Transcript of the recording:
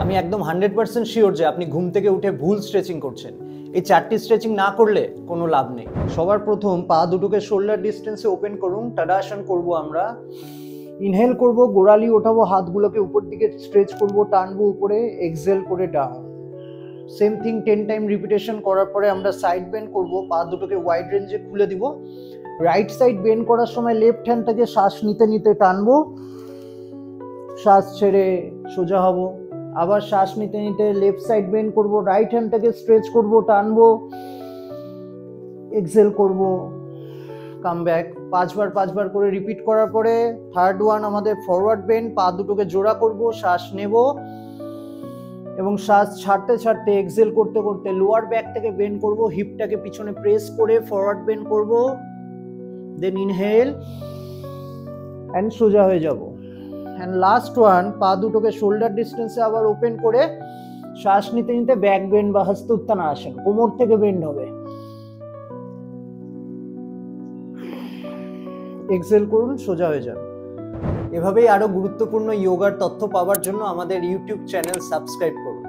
আমি একদম 100% শিওর যে আপনি ঘুম থেকে উঠে ভুল স্ট্রেচিং করছেন। এই 4টি স্ট্রেচিং না করলে কোনো লাভ নেই। সবার প্রথম পা দুটোকে শোল্ডার ডিস্টেন্সে ওপেন করুন। টাডাসন করব আমরা। ইনহেল করব, গোড়ালি ওঠাবো, হাতগুলোকে উপর দিকে স্ট্রেচ করব, টানবো উপরে, এক্সহেল করে down. Same thing 10 time repetition করার পরে আমরা সাইড বেন্ড করব, পা দুটোকে ওয়াইড রেঞ্জে খুলে দিব। রাইট সাইড বেন্ড করার সময় লেফট হ্যান্ড থেকে শ্বাস নিতে নিতে টানবো, শ্বাস ছেড়ে সোজা হব। আবার শ্বাস নিতে নিতে লেফট সাইড বেন্ড করব, রাইট হ্যান্ড থেকে স্ট্রেচ করব, টানবো, এক্সহেল করব, কাম ব্যাক। 5বার করে রিপিট করার পরে থার্ড ওয়ান আমাদের ফরওয়ার্ড বেন্ড, পা দুটোকে জোড়া করব, শ্বাস নেব এবং শ্বাস ছাড়তে ছাড়তে এক্সহেল করতে করতে লোয়ার ব্যাক থেকে বেন্ড করব, হিপটাকে পিছনে প্রেস করে ফরওয়ার্ড বেন্ড করব, দেন ইনহেল এন্ড সোজা হয়ে যাব। এন্ড লাস্ট ওয়ান, পা দুটোকে শোল্ডার ডিস্টেন্সে আবার ওপেন করে শ্বাস নিতে নিতে ব্যাক বেন্ড বা হস্ত উত্তানাসন, কোমর থেকে বেন্ড হবে, এক্সহেল করুন, সোজা হয়ে যান। এভাবেই আরো গুরুত্বপূর্ণ যোগার তথ্য পাওয়ার জন্য আমাদের ইউটিউব চ্যানেল সাবস্ক্রাইব করুন।